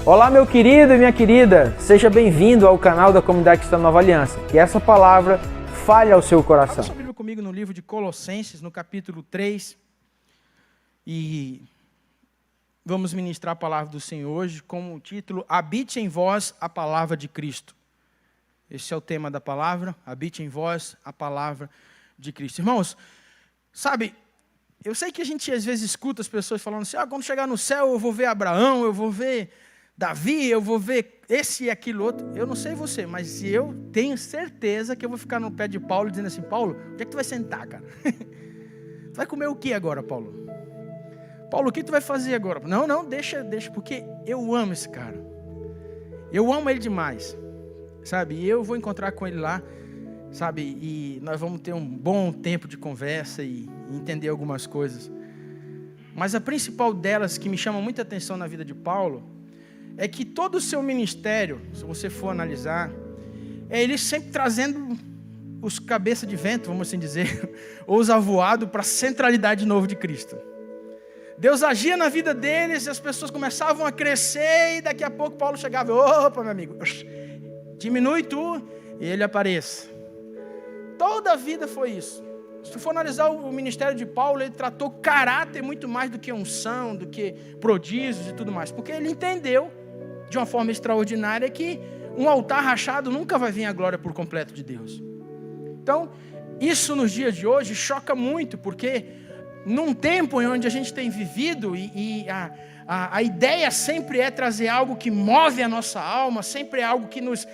Olá, meu querido e minha querida, seja bem-vindo ao canal da Comunidade Cristã Nova Aliança. Que essa palavra fale ao seu coração. Abra sua Bíblia comigo no livro de Colossenses, no capítulo 3. E vamos ministrar a palavra do Senhor hoje com o título Habite em vós a palavra de Cristo. Esse é o tema da palavra, habite em vós a palavra de Cristo. Irmãos, sabe, eu sei que a gente às vezes escuta as pessoas falando assim, quando chegar no céu eu vou ver Abraão, eu vou ver Davi, eu vou ver esse e aquilo outro. Eu não sei você, mas eu tenho certeza que eu vou ficar no pé de Paulo dizendo assim, Paulo, onde é que tu vai sentar, cara? Tu vai comer o que agora, Paulo? Paulo, o que tu vai fazer agora? Não, deixa, porque eu amo esse cara. Eu amo ele demais, sabe? E eu vou encontrar com ele lá, sabe? E nós vamos ter um bom tempo de conversa e entender algumas coisas. Mas a principal delas, que me chama muita atenção na vida de Paulo, é que todo o seu ministério, se você for analisar, é ele sempre trazendo os cabeças de vento, vamos assim dizer, ou os avoados para a centralidade de novo de Cristo. Deus agia na vida deles e as pessoas começavam a crescer e daqui a pouco Paulo chegava, opa, meu amigo, diminui tu e ele apareça. Toda a vida foi isso. Se for analisar o ministério de Paulo, ele tratou caráter muito mais do que unção, do que prodígios e tudo mais, porque ele entendeu de uma forma extraordinária que um altar rachado nunca vai vir a glória por completo de Deus. Então, isso nos dias de hoje choca muito, porque num tempo em onde a gente tem vivido e a ideia sempre é trazer algo que move a nossa alma, sempre é algo que nos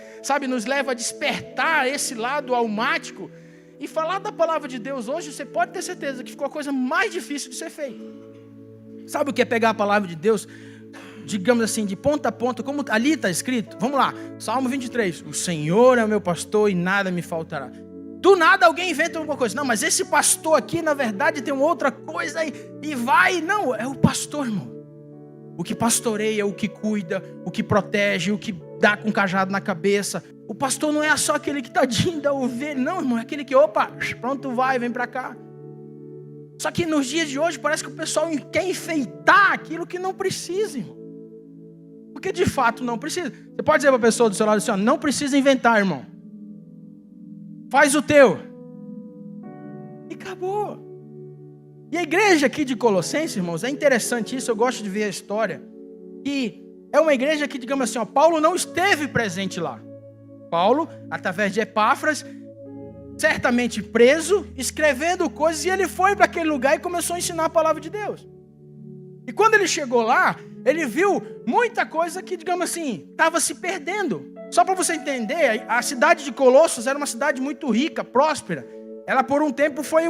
leva a despertar esse lado almático. E falar da palavra de Deus hoje, você pode ter certeza que ficou a coisa mais difícil de ser feita. Sabe o que é pegar a palavra de Deus, digamos assim, de ponta a ponta, como ali está escrito? Vamos lá, Salmo 23. O Senhor é o meu pastor e nada me faltará. Do nada alguém inventa alguma coisa. Não, mas esse pastor aqui, na verdade, tem uma outra coisa e vai. Não, é o pastor, irmão. O que pastoreia, o que cuida, o que protege, o que dá com cajado na cabeça. O pastor não é só aquele que tadinho da ovelha. Não, irmão, é aquele que, opa, pronto, vai, vem pra cá. Só que nos dias de hoje parece que o pessoal quer enfeitar aquilo que não precisa, irmão. Porque de fato não precisa. Você pode dizer para a pessoa do seu lado assim, não precisa inventar, irmão. Faz o teu. E acabou. E a igreja aqui de Colossenses, irmãos, é interessante isso, eu gosto de ver a história. E é uma igreja que, digamos assim, Paulo não esteve presente lá. Paulo, através de Epáfras, certamente preso, escrevendo coisas, e ele foi para aquele lugar e começou a ensinar a palavra de Deus. E quando ele chegou lá, ele viu muita coisa que, digamos assim, estava se perdendo. Só para você entender, a cidade de Colossos era uma cidade muito rica, próspera. Ela por um tempo foi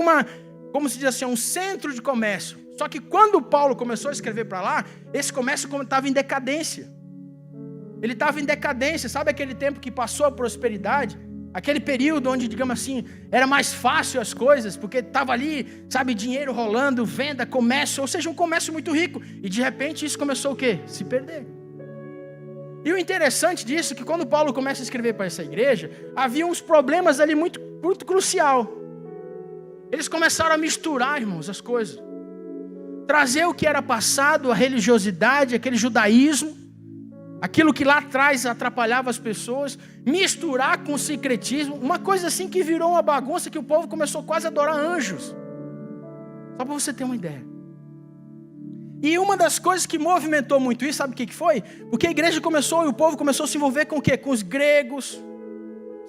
como se diz assim, um centro de comércio. Só que quando Paulo começou a escrever para lá, esse comércio estava em decadência. Ele estava em decadência, sabe aquele tempo que passou a prosperidade? Aquele período onde, digamos assim, era mais fácil as coisas, porque estava ali, sabe, dinheiro rolando, venda, comércio, ou seja, um comércio muito rico. E de repente isso começou o quê? Se perder. E o interessante disso é que quando Paulo começa a escrever para essa igreja, havia uns problemas ali muito, muito crucial. Eles começaram a misturar, irmãos, as coisas. Trazer o que era passado, a religiosidade, aquele judaísmo, aquilo que lá atrás atrapalhava as pessoas, misturar com o sincretismo, uma coisa assim que virou uma bagunça que o povo começou quase a adorar anjos. Só para você ter uma ideia. E uma das coisas que movimentou muito isso, sabe o que foi? Porque a igreja começou e o povo começou a se envolver com o quê? Com os gregos.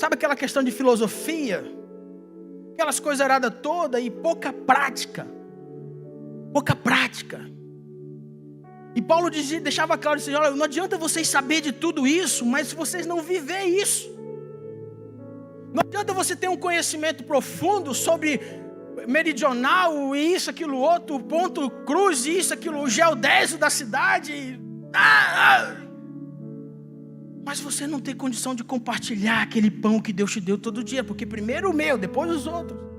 Sabe aquela questão de filosofia? Aquelas coisas aradas todas e pouca prática. Pouca prática. E Paulo deixava claro assim, olha, não adianta vocês saber de tudo isso, mas se vocês não viver isso. Não adianta você ter um conhecimento profundo sobre meridional e isso, aquilo outro, o ponto cruz, isso, aquilo, o geodésio da cidade. Mas você não tem condição de compartilhar aquele pão que Deus te deu todo dia, porque primeiro o meu, depois os outros.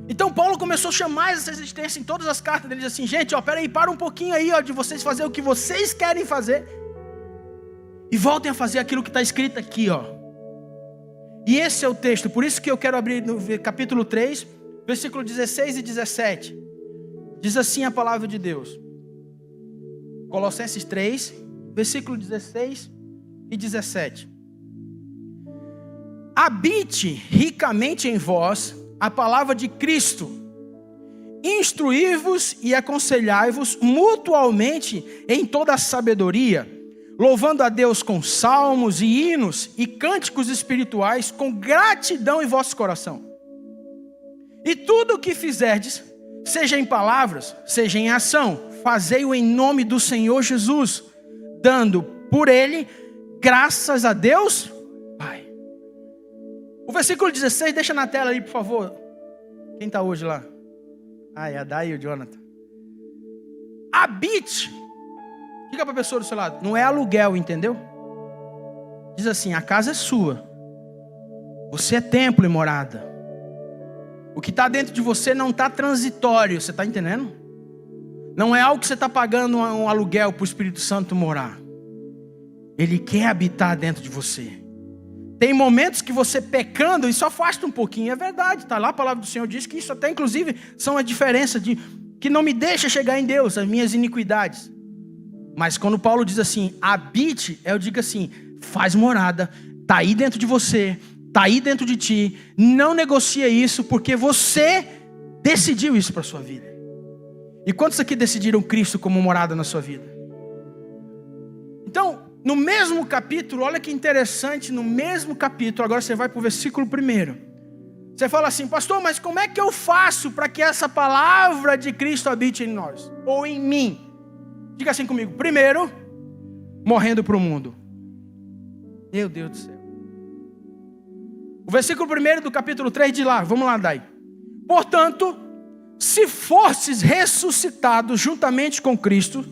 Então Paulo começou a chamar essa existência em todas as cartas dele, assim, gente, peraí, para um pouquinho aí, de vocês fazer o que vocês querem fazer e voltem a fazer aquilo que está escrito aqui, E esse é o texto, por isso que eu quero abrir no capítulo 3, versículo 16 e 17. Diz assim a palavra de Deus. Colossenses 3, versículo 16 e 17. Habite ricamente em vós a palavra de Cristo. Instruí-vos e aconselhai-vos mutualmente em toda a sabedoria, louvando a Deus com salmos e hinos e cânticos espirituais com gratidão em vosso coração. E tudo o que fizerdes, seja em palavras, seja em ação, fazei-o em nome do Senhor Jesus, dando por ele graças a Deus Pai. O versículo 16, deixa na tela aí, por favor. Quem está hoje lá? É a Day e o Jonathan. Habite. Diga para a pessoa do seu lado. Não é aluguel, entendeu? Diz assim, a casa é sua. Você é templo e morada. O que está dentro de você não está transitório. Você está entendendo? Não é algo que você está pagando um aluguel para o Espírito Santo morar. Ele quer habitar dentro de você. Tem momentos que você pecando, isso afasta um pouquinho, é verdade, está lá a palavra do Senhor diz que isso até inclusive são a diferença de que não me deixa chegar em Deus, as minhas iniquidades. Mas quando Paulo diz assim, habite, eu digo assim, faz morada, está aí dentro de você, está aí dentro de ti, não negocia isso, porque você decidiu isso para a sua vida. E quantos aqui decidiram Cristo como morada na sua vida? Então, no mesmo capítulo, olha que interessante, no mesmo capítulo, agora você vai para o versículo 1. Você fala assim, pastor, mas como é que eu faço para que essa palavra de Cristo habite em nós? Ou em mim? Diga assim comigo, primeiro, morrendo para o mundo. Meu Deus do céu. O versículo 1 do capítulo 3 de lá, vamos lá, Dai. Portanto, se fostes ressuscitados juntamente com Cristo,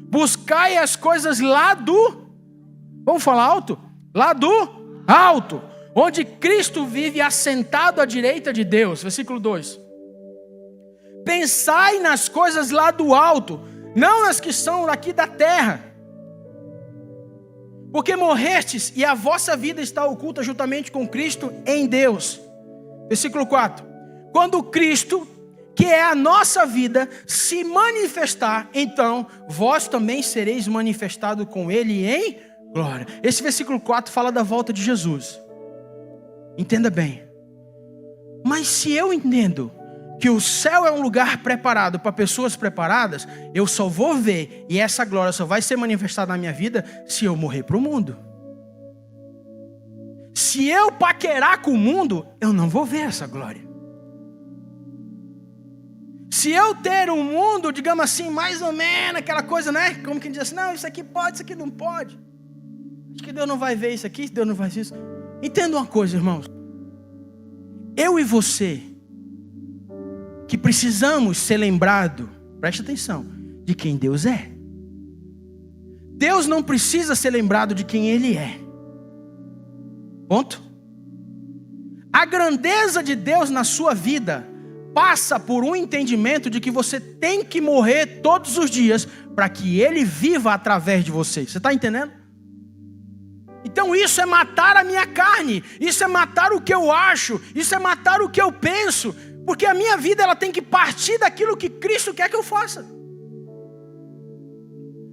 buscai as coisas lá do... Vamos falar alto? Lá do alto, onde Cristo vive assentado à direita de Deus. Versículo 2. Pensai nas coisas lá do alto, não nas que são aqui da terra. Porque morrestes e a vossa vida está oculta juntamente com Cristo em Deus. Versículo 4. Quando Cristo, que é a nossa vida, se manifestar, então vós também sereis manifestados com Ele em glória. Esse versículo 4 fala da volta de Jesus. Entenda bem. Mas se eu entendo que o céu é um lugar preparado para pessoas preparadas, eu só vou ver, e essa glória só vai ser manifestada na minha vida se eu morrer para o mundo. Se eu paquerar com o mundo, eu não vou ver essa glória. Se eu ter um mundo, digamos assim, mais ou menos, aquela coisa, né? Como quem diz assim, não, isso aqui pode, isso aqui não pode. Acho que Deus não vai ver isso aqui, Deus não vai ver isso. Entenda uma coisa, irmãos. Eu e você, que precisamos ser lembrados, preste atenção, de quem Deus é. Deus não precisa ser lembrado de quem Ele é. Ponto. A grandeza de Deus na sua vida passa por um entendimento de que você tem que morrer todos os dias para que Ele viva através de você. Você está entendendo? Então isso é matar a minha carne, isso é matar o que eu acho, isso é matar o que eu penso, porque a minha vida ela tem que partir daquilo que Cristo quer que eu faça.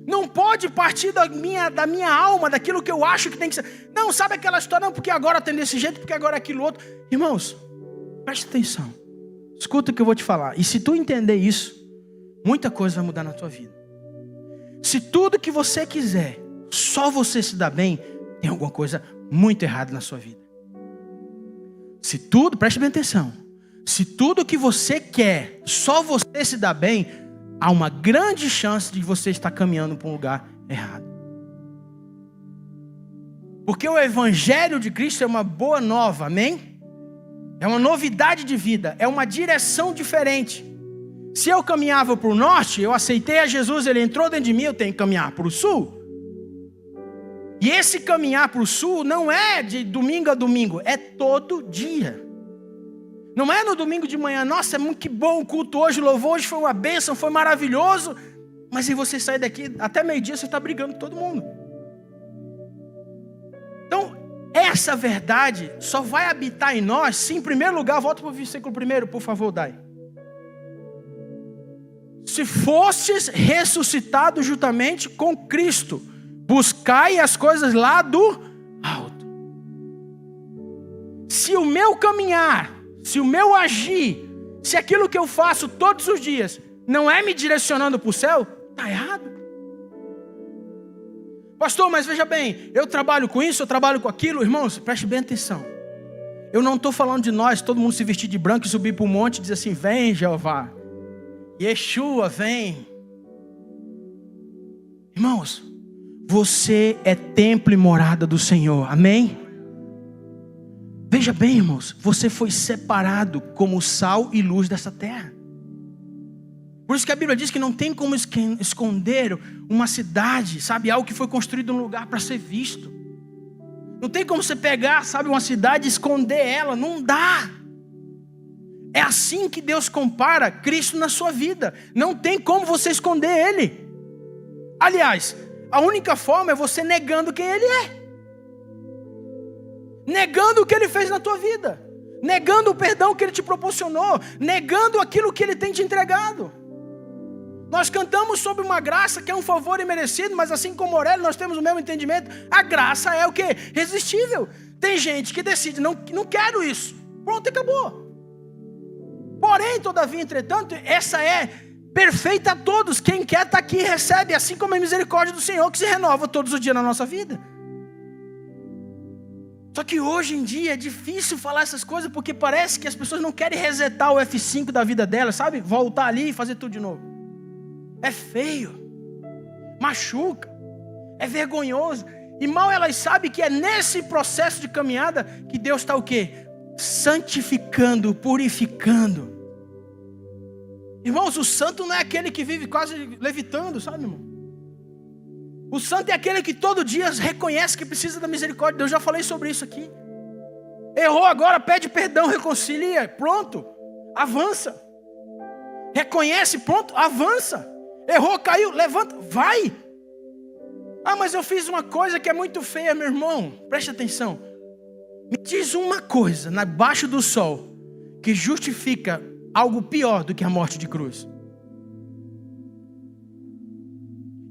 Não pode partir da minha alma, daquilo que eu acho que tem que ser. Não, sabe aquela história, não, porque agora tem desse jeito, porque agora é aquilo outro. Irmãos, preste atenção, escuta o que eu vou te falar, e se tu entender isso, muita coisa vai mudar na tua vida. Se tudo que você quiser, só você se dá bem, tem alguma coisa muito errada na sua vida. Se tudo, preste bem atenção, se tudo que você quer, só você se dá bem, há uma grande chance de você estar caminhando para um lugar errado. Porque o Evangelho de Cristo é uma boa nova, amém? É uma novidade de vida, é uma direção diferente. Se eu caminhava para o norte, eu aceitei a Jesus, Ele entrou dentro de mim, eu tenho que caminhar para o sul. E esse caminhar para o sul não é de domingo a domingo, é todo dia. Não é no domingo de manhã, nossa, é muito bom o culto hoje, o louvor hoje foi uma bênção, foi maravilhoso. Mas se você sair daqui, até meio-dia você está brigando com todo mundo. Então, essa verdade só vai habitar em nós, se em primeiro lugar, volta para o versículo 1, por favor, Dai. Se fostes ressuscitados juntamente com Cristo, Buscai as coisas lá do alto. Se o meu caminhar, se o meu agir, se aquilo que eu faço todos os dias não é me direcionando para o céu, está errado. Pastor, mas veja bem, eu trabalho com isso, eu trabalho com aquilo. Irmãos, preste bem atenção. Eu não estou falando de nós, todo mundo se vestir de branco e subir para o monte e dizer assim, vem Jeová, Yeshua, vem. Irmãos, você é templo e morada do Senhor, amém? Veja bem, irmãos, você foi separado como sal e luz dessa terra. Por isso que a Bíblia diz que não tem como esconder uma cidade, sabe, algo que foi construído num lugar para ser visto. Não tem como você pegar, sabe, uma cidade e esconder ela, não dá. É assim que Deus compara Cristo na sua vida. Não tem como você esconder Ele. Aliás, a única forma é você negando quem Ele é. Negando o que Ele fez na tua vida. Negando o perdão que Ele te proporcionou. Negando aquilo que Ele tem te entregado. Nós cantamos sobre uma graça que é um favor imerecido, mas assim como Aurélio, nós temos o mesmo entendimento. A graça é o quê? Irresistível. Tem gente que decide, não quero isso. Pronto, acabou. Porém, todavia, entretanto, essa é perfeita a todos. Quem quer está aqui e recebe, assim como a misericórdia do Senhor que se renova todos os dias na nossa vida. Só que hoje em dia é difícil falar essas coisas porque parece que as pessoas não querem resetar o F5 da vida delas, sabe? Voltar ali e fazer tudo de novo. É feio, machuca, é vergonhoso. E mal elas sabem que é nesse processo de caminhada que Deus está o quê? Santificando, purificando. Irmãos, o santo não é aquele que vive quase levitando, sabe, irmão? O santo é aquele que todo dia reconhece que precisa da misericórdia de Deus. Eu já falei sobre isso aqui. Errou agora, pede perdão, reconcilia, pronto, avança. Reconhece, pronto, avança. Errou, caiu, levanta, vai. Ah, mas eu fiz uma coisa que é muito feia, meu irmão. Preste atenção. Me diz uma coisa, nabaixo do sol, que justifica algo pior do que a morte de cruz.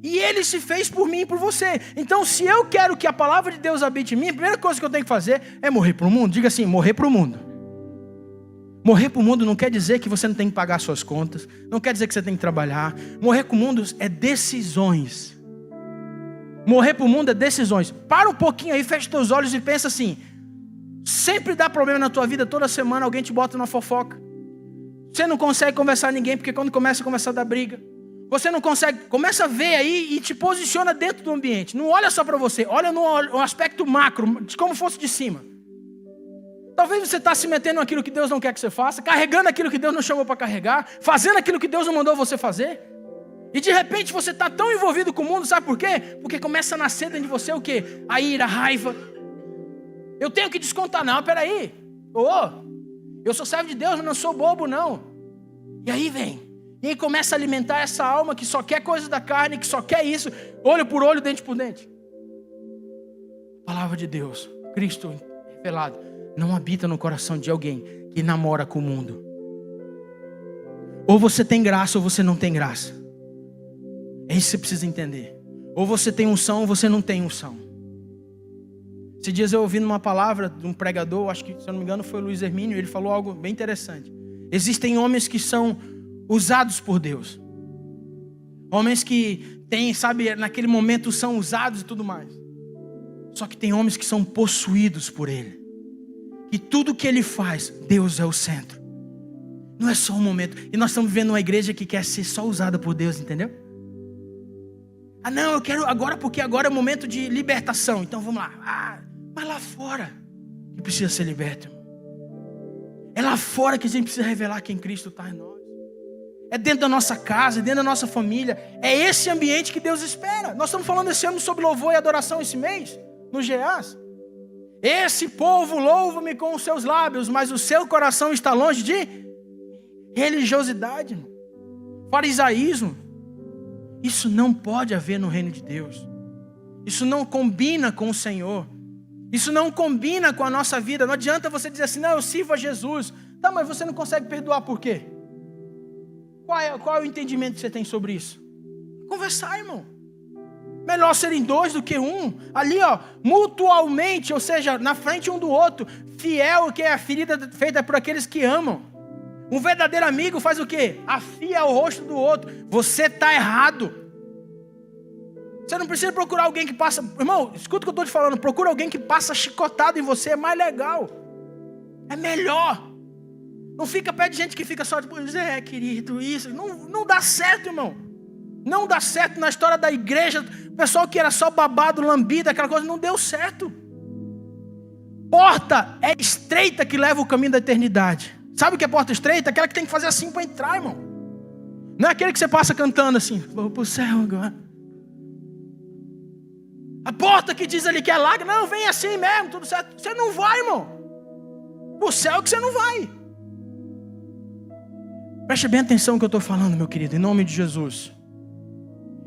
E Ele se fez por mim e por você. Então, se eu quero que a palavra de Deus habite em mim, a primeira coisa que eu tenho que fazer é morrer para o mundo. Diga assim, morrer para o mundo. Morrer para o mundo não quer dizer que você não tem que pagar suas contas. Não quer dizer que você tem que trabalhar. Morrer para o mundo é decisões. Morrer para o mundo é decisões. Para um pouquinho aí, fecha teus olhos e pensa assim. Sempre dá problema na tua vida, toda semana alguém te bota na fofoca. Você não consegue conversar com ninguém, porque quando começa a conversar dá briga. Você não consegue, começa a ver aí e te posiciona dentro do ambiente. Não olha só para você, olha no aspecto macro, de como fosse de cima. Talvez você está se metendo naquilo que Deus não quer que você faça, carregando aquilo que Deus não chamou para carregar, fazendo aquilo que Deus não mandou você fazer. E de repente você está tão envolvido com o mundo, sabe por quê? Porque começa a nascer dentro de você o quê? A ira, a raiva. Eu tenho que descontar, não, peraí. Eu sou servo de Deus, mas não sou bobo, não. E aí vem. E aí começa a alimentar essa alma que só quer coisas da carne, que só quer isso, olho por olho, dente por dente. Palavra de Deus, Cristo revelado, não habita no coração de alguém que namora com o mundo. Ou você tem graça ou você não tem graça. É isso que você precisa entender. Ou você tem unção ou você não tem unção. Esses dias eu ouvi uma palavra de um pregador, acho que, se eu não me engano, foi o Luiz Hermínio, ele falou algo bem interessante. Existem homens que são usados por Deus. Homens que têm, sabe, naquele momento são usados e tudo mais. Só que tem homens que são possuídos por Ele. E tudo que Ele faz, Deus é o centro. Não é só um momento. E nós estamos vivendo uma igreja que quer ser só usada por Deus, entendeu? Ah, não, eu quero agora porque agora é o momento de libertação. Então vamos lá. Ah, mas lá fora que precisa ser liberto. É lá fora que a gente precisa revelar quem Cristo está em nós. É dentro da nossa casa, é dentro da nossa família. É esse ambiente que Deus espera. Nós estamos falando esse ano sobre louvor e adoração esse mês, no GEAS. Esse povo louva-me com os seus lábios, mas o seu coração está longe de religiosidade, farisaísmo. Isso não pode haver no reino de Deus. Isso não combina com o Senhor. Isso não combina com a nossa vida. Não adianta você dizer assim, não, eu sirvo a Jesus. Tá, mas você não consegue perdoar por quê? Qual é o entendimento que você tem sobre isso? Conversar, irmão. Melhor serem dois do que um. Ali, ó, mutualmente, ou seja, na frente um do outro. Fiel, que é a ferida feita por aqueles que amam. Um verdadeiro amigo faz o quê? Afia o rosto do outro. Você está errado. Você não precisa procurar alguém que passa... Irmão, escuta o que eu estou te falando. Procura alguém que passa chicotado em você. É mais legal. É melhor. Não fica perto de gente que fica só tipo, querido, isso. Não dá certo, irmão. Não dá certo. Na história da igreja, o pessoal que era só babado, lambido, aquela coisa, não deu certo. Porta é estreita que leva o caminho da eternidade. Sabe o que é porta estreita? Aquela que tem que fazer assim para entrar, irmão. Não é aquele que você passa cantando assim, vou pro céu agora. A porta que diz ali que é larga, não, vem assim mesmo, tudo certo. Você não vai, irmão. Pro céu que você não vai. Preste bem atenção no que eu estou falando, meu querido, em nome de Jesus.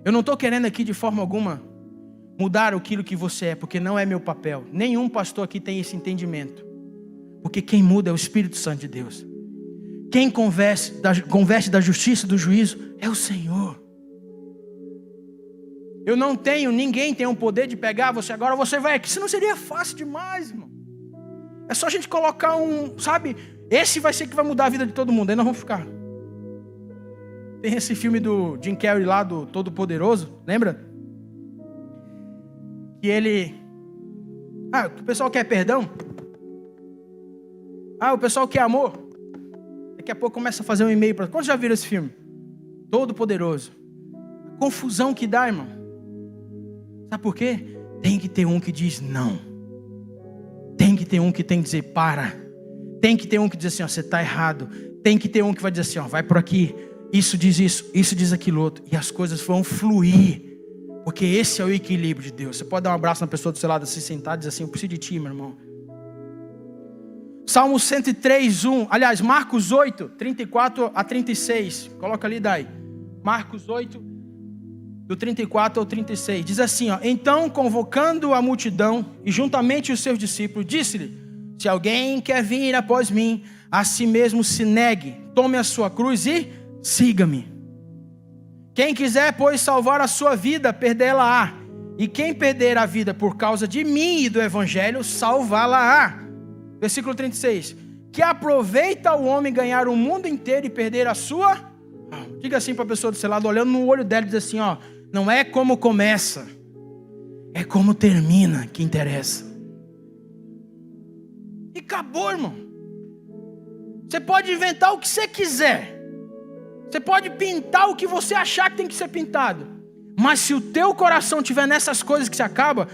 Eu não estou querendo aqui de forma alguma mudar aquilo que você é, porque não é meu papel. Nenhum pastor aqui tem esse entendimento. Porque quem muda é o Espírito Santo de Deus. Quem converte da justiça e do juízo é o Senhor. Eu não tenho, ninguém tem o poder de pegar você agora, você vai aqui. Senão seria fácil demais, irmão. É só a gente colocar sabe? Esse vai ser que vai mudar a vida de todo mundo. Aí nós vamos ficar. Tem esse filme do Jim Carrey lá, do Todo-Poderoso, lembra? Que ele... o pessoal quer perdão? O pessoal quer amor? Daqui a pouco começa a fazer um e-mail para... Quantos já viram esse filme? Todo-Poderoso. A confusão que dá, irmão. Sabe por quê? Tem que ter um que diz não. Tem que ter um que tem que dizer para. Tem que ter um que diz assim, ó, você está errado. Tem que ter um que vai dizer assim, ó, vai por aqui. Isso diz aquilo outro. E as coisas vão fluir. Porque esse é o equilíbrio de Deus. Você pode dar um abraço na pessoa do seu lado, assim, sentar e dizer assim, eu preciso de ti, meu irmão. Salmo 103, 1. Aliás, Marcos 8, 34 a 36. Coloca ali, Dai. Marcos 8, do 34 ao 36. Diz assim, ó. Então, convocando a multidão e juntamente os seus discípulos, disse-lhe, se alguém quer vir após mim, a si mesmo se negue, tome a sua cruz e siga-me. Quem quiser, pois, salvar a sua vida, perdê-la-á. E quem perder a vida por causa de mim e do evangelho, salvá-la-á. Versículo 36. Que aproveita o homem ganhar o mundo inteiro e perder a sua... Diga assim para a pessoa do seu lado, olhando no olho dela, diz assim, ó. Não é como começa, é como termina que interessa. E acabou, irmão. Você pode inventar o que você quiser. Você pode pintar o que você achar que tem que ser pintado. Mas se o teu coração estiver nessas coisas que se acaba,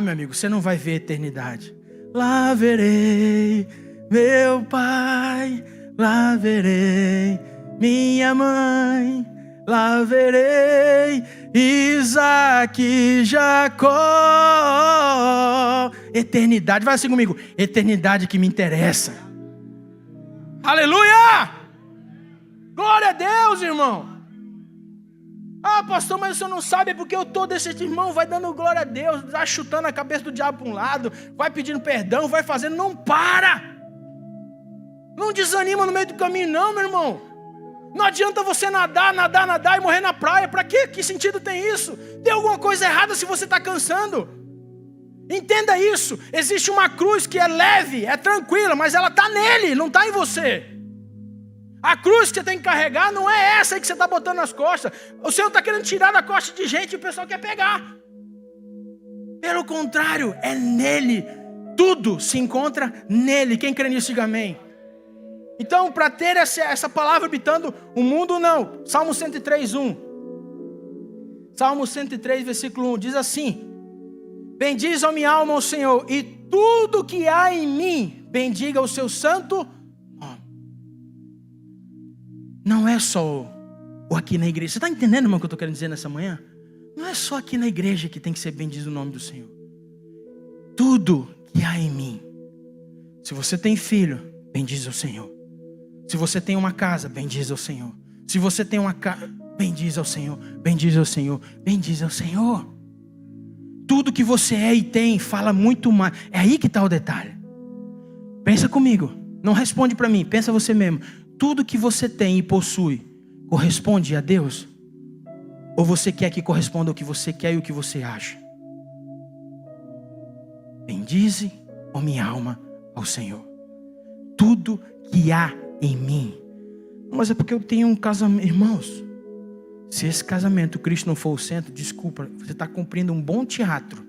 meu amigo, você não vai ver a eternidade. Lá verei meu pai, lá verei minha mãe, lá verei Isaac e Jacó. Eternidade, vai assim comigo. Eternidade que me interessa. Aleluia! Glória a Deus, irmão. Pastor, mas o senhor não sabe porque eu estou desse irmão. Vai dando glória a Deus, vai chutando a cabeça do diabo para um lado, vai pedindo perdão, vai fazendo. Não para. Não desanima no meio do caminho, não, meu irmão. Não adianta você nadar e morrer na praia. Para quê? Que sentido tem isso? Tem alguma coisa errada se você está cansando. Entenda isso. Existe uma cruz que é leve, é tranquila, mas ela está nele, não está em você. A cruz que você tem que carregar não é essa aí que você está botando nas costas. O Senhor está querendo tirar da costa de gente e o pessoal quer pegar. Pelo contrário, é nele. Tudo se encontra nele. Quem crê nisso, diga amém. Então, para ter essa palavra habitando o mundo, não. Salmo 103, 1. Salmo 103, versículo 1. Diz assim. Bendiz a minha alma ao Senhor, e tudo que há em mim, bendiga o seu santo nome. Não é só aqui na igreja. Você está entendendo, irmão, o que eu estou querendo dizer nessa manhã? Não é só aqui na igreja que tem que ser bendito o nome do Senhor. Tudo que há em mim. Se você tem filho, bendiz o Senhor. Se você tem uma casa, bendiz ao Senhor. Se você tem uma casa, bendiz ao Senhor. Bendiz ao Senhor. Bendiz ao Senhor. Tudo que você é e tem, fala muito mais. É aí que está o detalhe. Pensa comigo. Não responde para mim. Pensa você mesmo. Tudo que você tem e possui corresponde a Deus? Ou você quer que corresponda ao que você quer e o que você acha? Bendize, ó minha alma, ao Senhor. Tudo que há em mim. Mas é porque eu tenho um casamento. Irmãos, se esse casamento Cristo não for o centro, desculpa, você está cumprindo um bom teatro,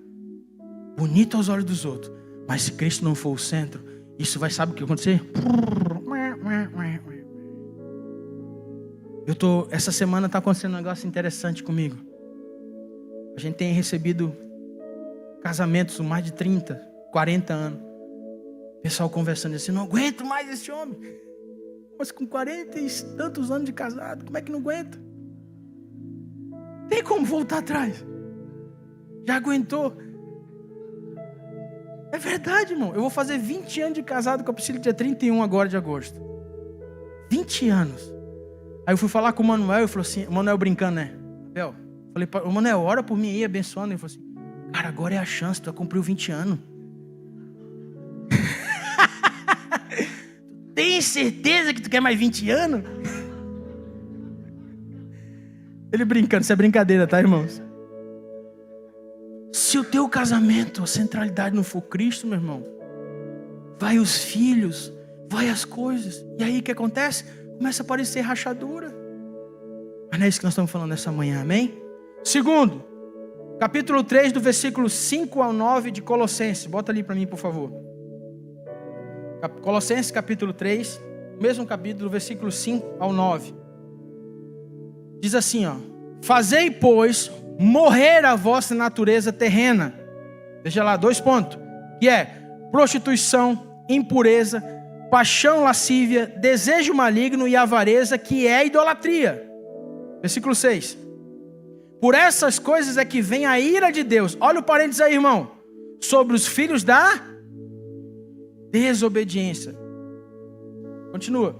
bonito aos olhos dos outros. Mas se Cristo não for o centro, isso vai, sabe o que vai acontecer? Essa semana está acontecendo um negócio interessante comigo. A gente tem recebido casamentos com mais de 30, 40 anos. Pessoal conversando assim, não aguento mais esse homem. Mas com 40 e tantos anos de casado, como é que não aguenta? Tem como voltar atrás? Já aguentou? É verdade, irmão. Eu vou fazer 20 anos de casado com a Priscila dia 31 agora de agosto. 20 anos. Aí eu fui falar com o Manuel e falou assim, o Manuel brincando, né? Abel, falei, o Manuel, ora por mim aí, abençoando. Ele falou assim, cara, agora é a chance, tu cumpriu 20 anos. Tem certeza que tu quer mais 20 anos? Ele brincando, isso é brincadeira, tá, irmãos? Se o teu casamento, a centralidade não for Cristo, meu irmão, vai os filhos, vai as coisas. E aí o que acontece? Começa a aparecer rachadura. Mas não é isso que nós estamos falando nessa manhã, amém? Segundo, capítulo 3, do versículo 5 ao 9 de Colossenses. Bota ali para mim, por favor. Colossenses capítulo 3, mesmo capítulo, versículo 5 ao 9. Diz assim, ó. Fazei, pois, morrer a vossa natureza terrena. Veja lá, 2 pontos. Que é prostituição, impureza, paixão lascívia, desejo maligno e avareza, que é idolatria. Versículo 6. Por essas coisas é que vem a ira de Deus. Olha o parênteses aí, irmão. Sobre os filhos da desobediência. Continua.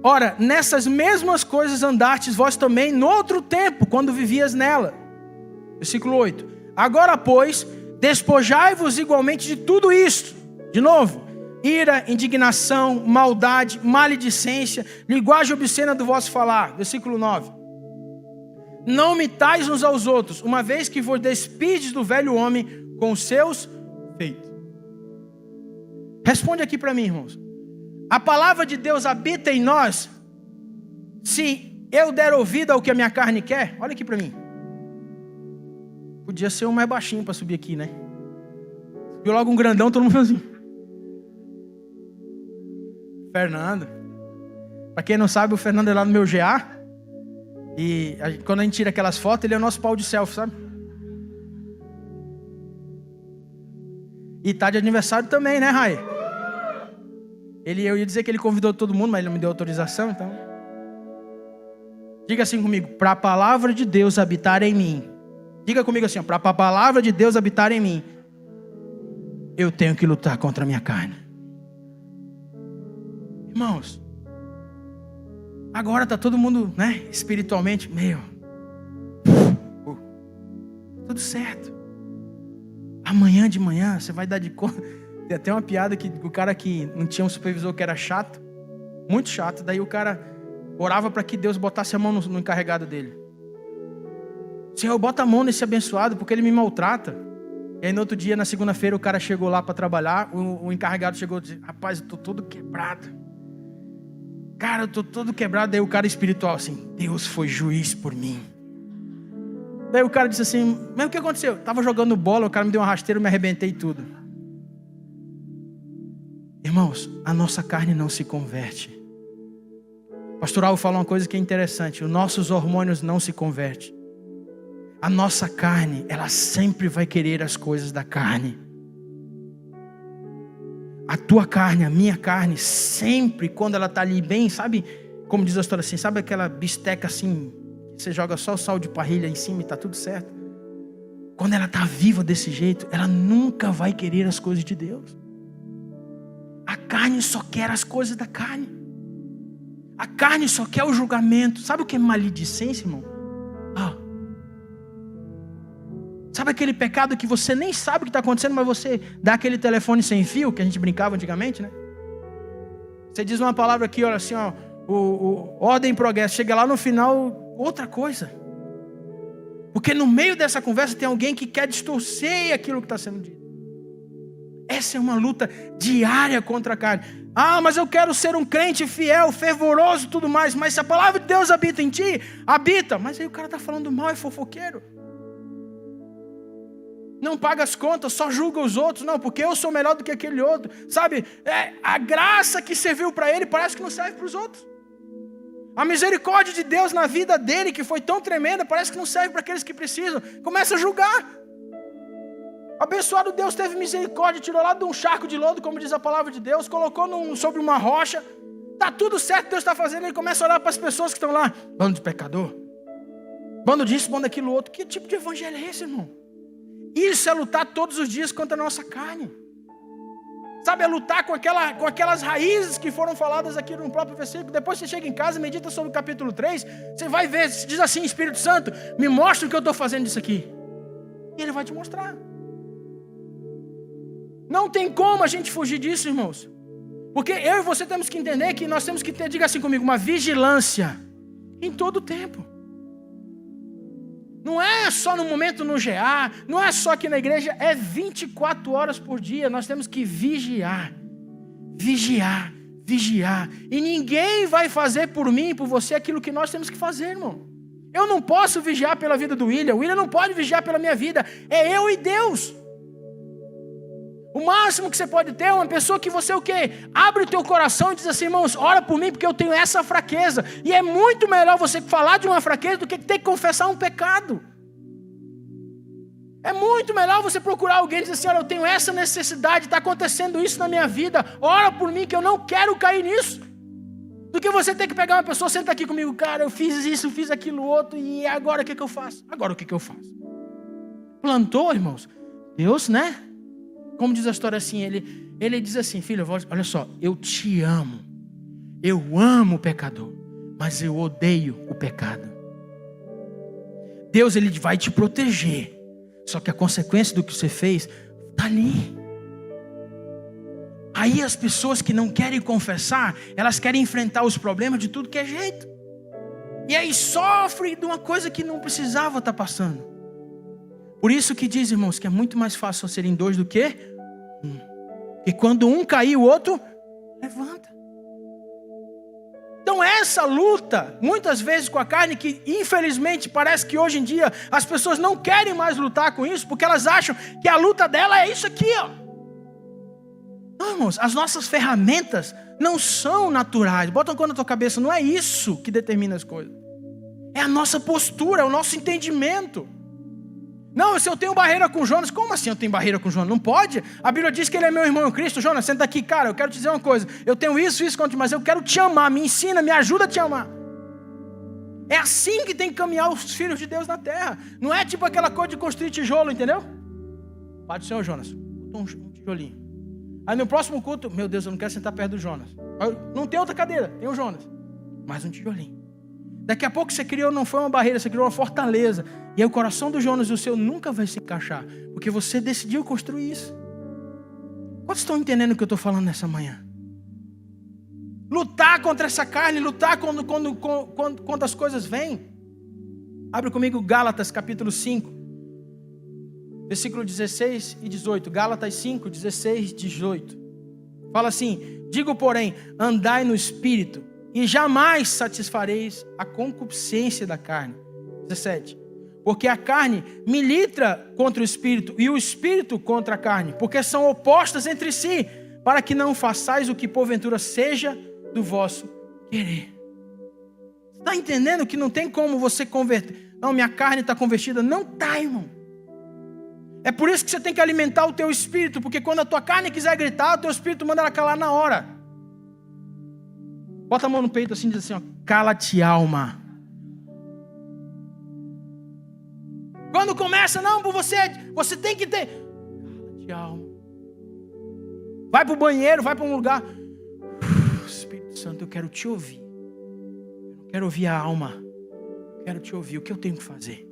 Ora, nessas mesmas coisas andastes vós também no outro tempo, quando vivias nela. Versículo 8. Agora, pois, despojai-vos igualmente de tudo isto. De novo. Ira, indignação, maldade, maledicência, linguagem obscena do vosso falar. Versículo 9. Não mitais uns aos outros, uma vez que vos despides do velho homem com os seus feitos. Responde aqui para mim, irmãos. A palavra de Deus habita em nós se eu der ouvido ao que a minha carne quer? Olha aqui para mim. Podia ser um mais baixinho para subir aqui, né? Viu logo um grandão, todo mundo falou assim. Fernando. Para quem não sabe, o Fernando é lá no meu GA. E quando a gente tira aquelas fotos, ele é o nosso pau de selfie, sabe? E tá de aniversário também, né, Rai? Eu ia dizer que ele convidou todo mundo, mas ele não me deu autorização, então. Diga assim comigo, para a palavra de Deus habitar em mim. Diga comigo assim, para a palavra de Deus habitar em mim, eu tenho que lutar contra a minha carne. Irmãos, agora tá todo mundo, né, espiritualmente, tudo certo. Amanhã de manhã você vai dar de conta. Tem até uma piada que o cara que não tinha um supervisor que era chato, muito chato, daí o cara orava para que Deus botasse a mão no encarregado dele. Senhor, bota a mão nesse abençoado porque ele me maltrata. E aí no outro dia, na segunda-feira, o cara chegou lá para trabalhar, o encarregado chegou e disse, rapaz, eu tô todo quebrado. Cara, eu tô todo quebrado. Daí o cara espiritual assim, Deus foi juiz por mim. Daí o cara disse assim, mas o que aconteceu? Eu tava jogando bola, o cara me deu uma rasteira, eu me arrebentei tudo. Irmãos, a nossa carne não se converte. Pastor Alvo fala uma coisa que é interessante. Os nossos hormônios não se convertem. A nossa carne, ela sempre vai querer as coisas da carne. A tua carne, a minha carne, sempre quando ela está ali bem, sabe? Como diz a história assim, sabe aquela bisteca assim, que você joga só o sal de parrilha em cima e está tudo certo? Quando ela está viva desse jeito, ela nunca vai querer as coisas de Deus. A carne só quer as coisas da carne. A carne só quer o julgamento. Sabe o que é maledicência, irmão? Sabe aquele pecado que você nem sabe o que está acontecendo, mas você dá aquele telefone sem fio, que a gente brincava antigamente, né? Você diz uma palavra aqui, olha assim, ó, ordem e progresso. Chega lá no final, outra coisa. Porque no meio dessa conversa tem alguém que quer distorcer aquilo que está sendo dito. Essa é uma luta diária contra a carne. Ah, mas eu quero ser um crente fiel, fervoroso e tudo mais. Mas se a palavra de Deus habita em ti, habita. Mas aí o cara está falando mal, é fofoqueiro. Não paga as contas, só julga os outros. Não, porque eu sou melhor do que aquele outro. Sabe, a graça que serviu para ele parece que não serve para os outros. A misericórdia de Deus na vida dele, que foi tão tremenda, parece que não serve para aqueles que precisam. Começa a julgar. Abençoado Deus teve misericórdia, tirou lá de um charco de lodo, como diz a palavra de Deus, colocou sobre uma rocha. Está tudo certo que Deus está fazendo. Ele começa a olhar para as pessoas que estão lá. Bando de pecador. Bando disso, bando daquilo outro. Que tipo de evangelho é esse, irmão? Isso é lutar todos os dias contra a nossa carne. Sabe, é lutar com aquelas raízes que foram faladas aqui no próprio versículo. Depois você chega em casa e medita sobre o capítulo 3. Você vai ver, diz assim, Espírito Santo, me mostra o que eu estou fazendo disso aqui. E Ele vai te mostrar. Não tem como a gente fugir disso, irmãos. Porque eu e você temos que entender que nós temos que ter, diga assim comigo, uma vigilância em todo o tempo. Não é só no momento no GA, não é só aqui na igreja, é 24 horas por dia. Nós temos que vigiar, vigiar, vigiar. E ninguém vai fazer por mim e por você aquilo que nós temos que fazer, irmão. Eu não posso vigiar pela vida do William, o William não pode vigiar pela minha vida. É eu e Deus. O máximo que você pode ter é uma pessoa que você o quê? Abre o teu coração e diz assim, irmãos, ora por mim porque eu tenho essa fraqueza. E é muito melhor você falar de uma fraqueza do que ter que confessar um pecado. É muito melhor você procurar alguém e dizer assim, olha, eu tenho essa necessidade, está acontecendo isso na minha vida, ora por mim que eu não quero cair nisso. Do que você ter que pegar uma pessoa, senta aqui comigo, cara, eu fiz isso, eu fiz aquilo outro, e agora o que eu faço? Agora o que eu faço? Plantou, irmãos, Deus, né? Como diz a história assim, ele diz assim, filho, olha só, eu te amo, eu amo o pecador, mas eu odeio o pecado. Deus, Ele vai te proteger, só que a consequência do que você fez está ali. Aí as pessoas que não querem confessar, elas querem enfrentar os problemas de tudo que é jeito. E aí sofre de uma coisa que não precisava estar passando. Por isso que diz, irmãos, que é muito mais fácil serem dois do que um. E quando um cair, o outro levanta. Então essa luta, muitas vezes com a carne, que infelizmente parece que hoje em dia as pessoas não querem mais lutar com isso, porque elas acham que a luta dela é isso aqui, ó. Não, irmãos, as nossas ferramentas não são naturais. Bota uma coisa na tua cabeça, não é isso que determina as coisas. É a nossa postura, é o nosso entendimento. Não, se eu tenho barreira com Jonas, como assim eu tenho barreira com Jonas? Não pode. A Bíblia diz que ele é meu irmão em Cristo. Jonas, senta aqui, cara, eu quero te dizer uma coisa. Eu tenho isso contra ti, mas eu quero te amar. Me ensina, me ajuda a te amar. É assim que tem que caminhar os filhos de Deus na terra. Não é tipo aquela coisa de construir tijolo, entendeu? Pai do Senhor, Jonas, botou um tijolinho. Aí no próximo culto, meu Deus, eu não quero sentar perto do Jonas. Não tem outra cadeira, tem o Jonas. Mais um tijolinho. Daqui a pouco você criou, não foi uma barreira, você criou uma fortaleza. E aí o coração do Jonas e o seu nunca vai se encaixar. Porque você decidiu construir isso. Quantos estão entendendo o que eu estou falando nessa manhã? Lutar contra essa carne, lutar quando as coisas vêm. Abre comigo Gálatas capítulo 5. Versículo 16 e 18. Gálatas 5, 16 e 18. Fala assim, digo porém, andai no Espírito, e jamais satisfareis a concupiscência da carne. 17. Porque a carne milita contra o Espírito, e o Espírito contra a carne, porque são opostas entre si, para que não façais o que porventura seja do vosso querer. Está entendendo que não tem como você converter? Não, minha carne está convertida. Não está, irmão. É por isso que você tem que alimentar o teu espírito, porque quando a tua carne quiser gritar, o teu espírito manda ela calar na hora. Bota a mão no peito assim e diz assim, ó, cala-te alma. Quando começa, não, você tem que ter, cala-te alma. Vai para o banheiro, vai para um lugar. Espírito Santo, eu quero te ouvir. Eu não quero ouvir a alma. Eu quero te ouvir, o que eu tenho que fazer?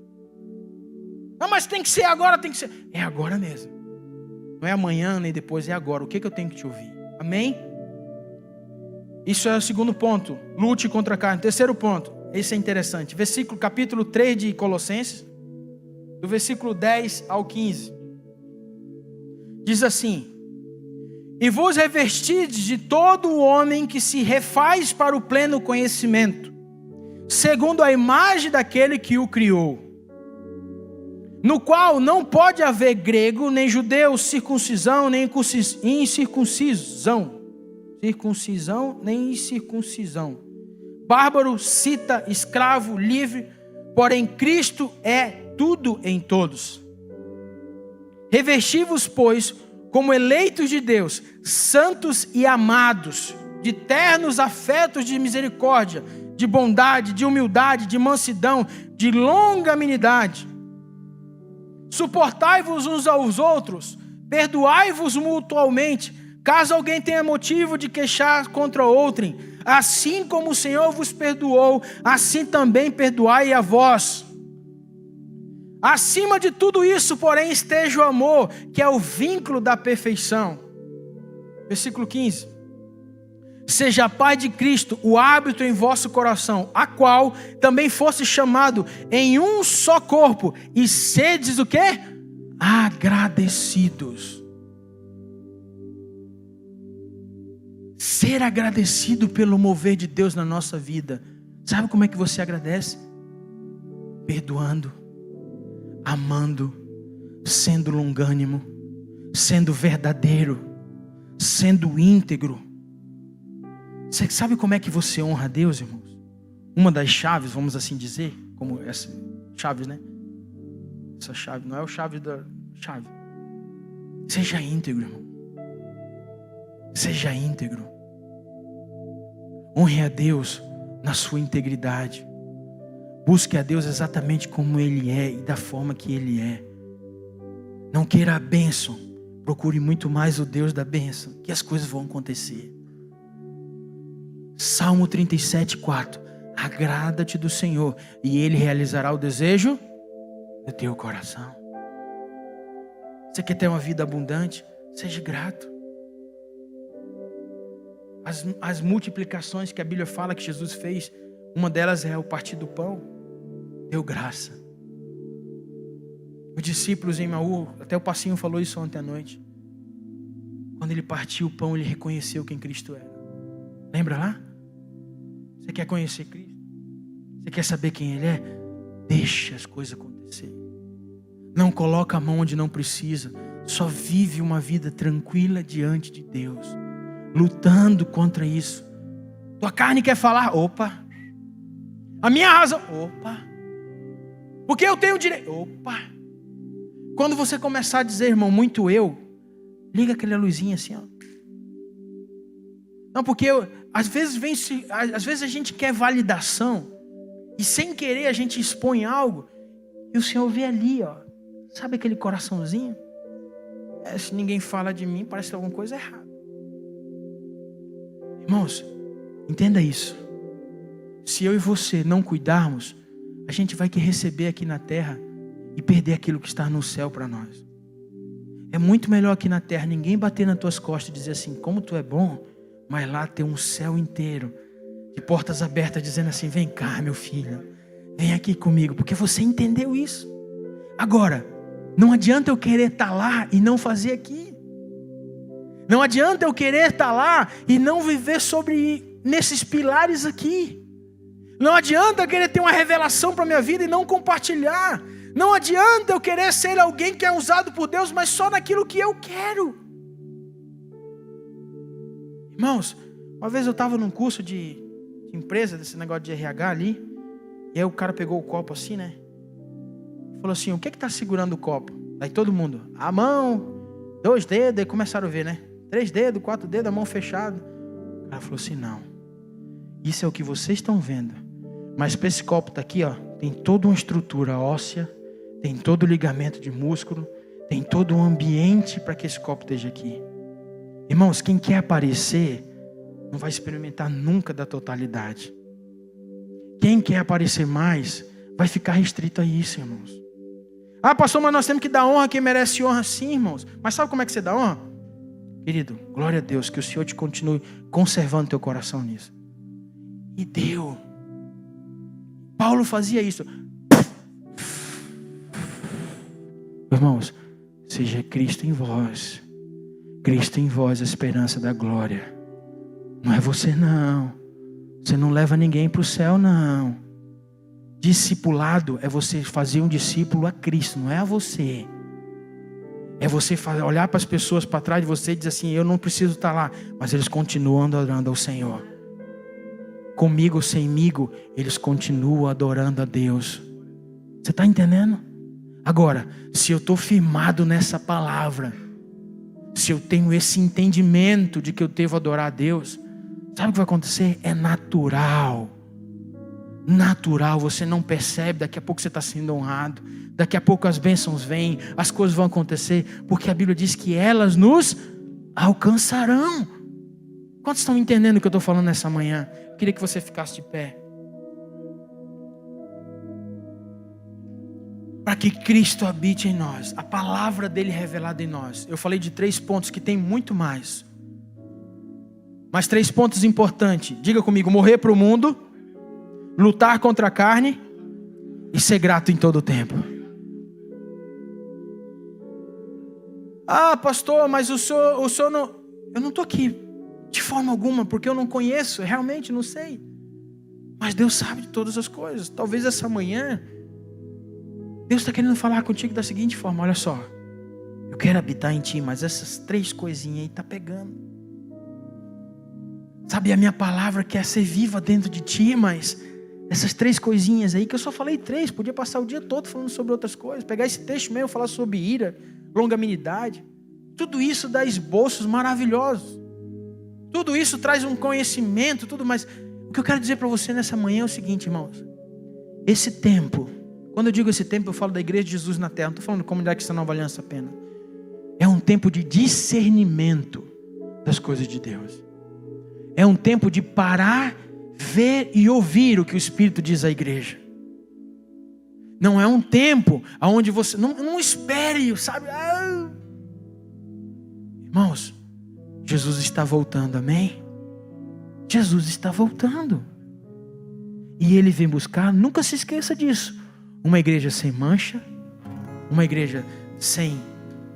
Não, mas tem que ser agora, tem que ser. É agora mesmo. Não é amanhã nem depois, é agora. O que eu tenho que te ouvir? Amém? Isso é o segundo ponto. Lute contra a carne. Terceiro ponto. Isso é interessante. Capítulo 3 de Colossenses, do versículo 10 ao 15. Diz assim: e vos revestistes de todo o homem que se refaz para o pleno conhecimento, segundo a imagem daquele que o criou, no qual não pode haver grego, nem judeu, circuncisão, nem incircuncisão, nem incircuncisão, bárbaro, cita, escravo, livre, porém Cristo é tudo em todos. Revesti-vos, pois, como eleitos de Deus, santos e amados, de ternos afetos de misericórdia, de bondade, de humildade, de mansidão, de longanimidade. Suportai-vos uns aos outros, perdoai-vos mutualmente, caso alguém tenha motivo de queixar contra outrem. Assim como o Senhor vos perdoou, assim também perdoai a vós. Acima de tudo isso, porém, esteja o amor, que é o vínculo da perfeição. Versículo 15. Seja a paz de Cristo o hábito em vosso coração, a qual também fosse chamado em um só corpo, e sedes o quê? Agradecidos. Ser agradecido pelo mover de Deus na nossa vida. Sabe como é que você agradece? Perdoando, amando, sendo longânimo, sendo verdadeiro, sendo íntegro. Você sabe como é que você honra a Deus, irmãos? Uma das chaves, vamos assim dizer, como essa chaves, né? Essa chave, não é o chave da chave. Seja íntegro, irmão. Seja íntegro. Honre a Deus na sua integridade. Busque a Deus exatamente como Ele é e da forma que Ele é. Não queira a bênção. Procure muito mais o Deus da bênção, que as coisas vão acontecer. Salmo 37, 4. Agrada-te do Senhor e Ele realizará o desejo do teu coração. Você quer ter uma vida abundante? Seja grato. As multiplicações que a Bíblia fala que Jesus fez, uma delas é o partir do pão. Deu graça. Os discípulos em Emaús, até o Passinho falou isso ontem à noite. Quando ele partiu o pão, ele reconheceu quem Cristo era. Lembra lá? Você quer conhecer Cristo? Você quer saber quem Ele é? Deixa as coisas acontecer. Não coloca a mão onde não precisa. Só vive uma vida tranquila diante de Deus, lutando contra isso. Tua carne quer falar, opa. A minha razão, opa. Porque eu tenho direito, opa. Quando você começar a dizer, irmão, muito eu, liga aquela luzinha assim, ó. Não, porque às vezes a gente quer validação e sem querer a gente expõe algo e o Senhor vê ali, ó. Sabe aquele coraçãozinho? Se ninguém fala de mim, parece que tem alguma coisa errada. Irmãos, entenda isso. Se eu e você não cuidarmos, a gente vai querer receber aqui na terra e perder aquilo que está no céu para nós. É muito melhor aqui na terra ninguém bater nas tuas costas e dizer assim, como tu é bom, mas lá tem um céu inteiro de portas abertas dizendo assim, vem cá meu filho, vem aqui comigo, porque você entendeu isso. Agora, não adianta eu querer estar lá e não fazer aqui. Não adianta eu querer estar lá e não viver nesses pilares aqui. Não adianta eu querer ter uma revelação para a minha vida e não compartilhar. Não adianta eu querer ser alguém que é usado por Deus, mas só naquilo que eu quero. Irmãos, uma vez eu estava num curso de empresa, desse negócio de RH ali, e aí o cara pegou o copo assim, né? Falou assim, o que está segurando o copo? Aí todo mundo, a mão, 2 dedos, aí começaram a ver, né? 3 dedos, 4 dedos, a mão fechada. O cara falou assim, não, isso é o que vocês estão vendo, mas para esse copo tá aqui, ó, tem toda uma estrutura óssea, tem todo o ligamento de músculo, tem todo um ambiente para que esse copo esteja aqui. Irmãos, quem quer aparecer não vai experimentar nunca da totalidade. Quem quer aparecer mais vai ficar restrito a isso, irmãos. Ah, pastor, mas nós temos que dar honra a quem merece honra, sim, irmãos. Mas sabe como é que você dá honra? Querido, glória a Deus, que o Senhor te continue conservando teu coração nisso. E deu. Paulo fazia isso. Irmãos, seja Cristo em vós. Cristo em vós, a esperança da glória. Não é você não. Você não leva ninguém para o céu não. Discipulado é você fazer um discípulo a Cristo, não é a você. É você olhar para as pessoas para trás de você e dizer assim, eu não preciso estar lá, mas eles continuam adorando ao Senhor. Comigo ou semigo, eles continuam adorando a Deus. Você está entendendo? Agora, se eu estou firmado nessa palavra, se eu tenho esse entendimento de que eu devo adorar a Deus, sabe o que vai acontecer? É natural. Natural, você não percebe, daqui a pouco você está sendo honrado, daqui a pouco as bênçãos vêm, as coisas vão acontecer, porque a Bíblia diz que elas nos alcançarão. Quantos estão entendendo o que eu estou falando nessa manhã? Eu queria que você ficasse de pé. Para que Cristo habite em nós, a palavra dele revelada em nós. Eu falei de 3 pontos que tem muito mais. Mas 3 pontos importantes. Diga comigo, morrer para o mundo, lutar contra a carne e ser grato em todo o tempo. Ah, pastor, mas o senhor não... Eu não estou aqui de forma alguma, porque eu não conheço, realmente não sei. Mas Deus sabe de todas as coisas. Talvez essa manhã, Deus está querendo falar contigo da seguinte forma, olha só. Eu quero habitar em ti, mas essas 3 coisinhas aí estão pegando. Sabe, a minha palavra quer ser viva dentro de ti, mas essas 3 coisinhas aí, que eu só falei 3, podia passar o dia todo falando sobre outras coisas, pegar esse texto mesmo, falar sobre ira, longanimidade, tudo isso dá esboços maravilhosos, tudo isso traz um conhecimento, tudo mais. O que eu quero dizer para você nessa manhã é o seguinte, irmãos, esse tempo, quando eu digo esse tempo, eu falo da igreja de Jesus na terra, não estou falando de comunidade cristã Nova Aliança apenas, é um tempo de discernimento das coisas de Deus, é um tempo de parar, ver e ouvir o que o Espírito diz à igreja. Não é um tempo onde você... Não espere, sabe? Irmãos, Jesus está voltando, amém? Jesus está voltando. E Ele vem buscar, nunca se esqueça disso, uma igreja sem mancha, uma igreja sem...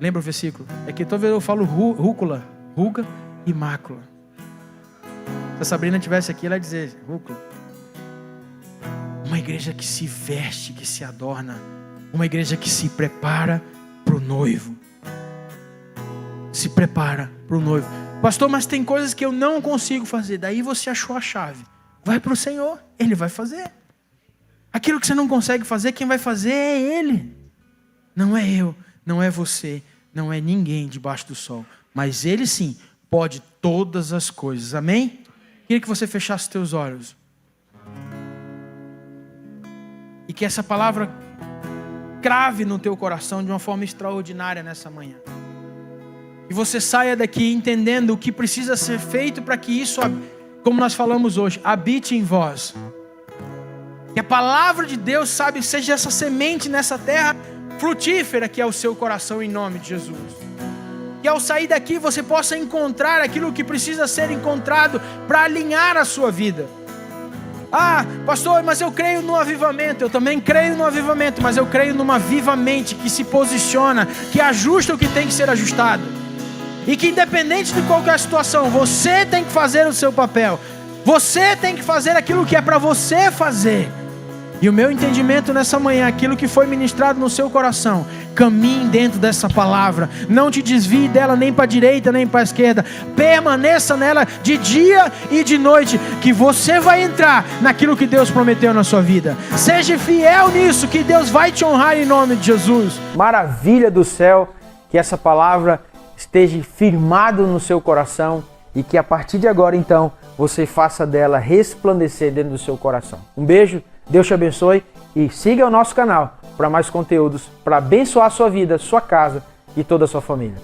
Lembra o versículo? É que talvez eu falo ruga e mácula. Se a Sabrina estivesse aqui, ela ia dizer rúcula. Uma igreja que se veste, que se adorna. Uma igreja que se prepara para o noivo. Se prepara para o noivo. Pastor, mas tem coisas que eu não consigo fazer. Daí você achou a chave. Vai para o Senhor, Ele vai fazer. Aquilo que você não consegue fazer, quem vai fazer é Ele. Não é eu, não é você, não é ninguém debaixo do sol. Mas Ele sim pode todas as coisas. Amém? Queria que você fechasse os teus olhos. E que essa palavra crave no teu coração de uma forma extraordinária nessa manhã. E você saia daqui entendendo o que precisa ser feito para que isso, como nós falamos hoje, habite em vós. Que a palavra de Deus, sabe, seja essa semente nessa terra frutífera que é o seu coração em nome de Jesus. Que ao sair daqui você possa encontrar aquilo que precisa ser encontrado para alinhar a sua vida. Ah, pastor, mas eu creio no avivamento. Eu também creio no avivamento, mas eu creio numa viva mente que se posiciona, que ajusta o que tem que ser ajustado. E que independente de qualquer situação, você tem que fazer o seu papel. Você tem que fazer aquilo que é para você fazer. E o meu entendimento nessa manhã, aquilo que foi ministrado no seu coração, caminhe dentro dessa palavra, não te desvie dela nem para a direita nem para a esquerda, permaneça nela de dia e de noite, que você vai entrar naquilo que Deus prometeu na sua vida. Seja fiel nisso, que Deus vai te honrar em nome de Jesus. Maravilha do céu, que essa palavra esteja firmado no seu coração e que a partir de agora então você faça dela resplandecer dentro do seu coração. Um beijo. Deus te abençoe e siga o nosso canal para mais conteúdos para abençoar a sua vida, sua casa e toda a sua família.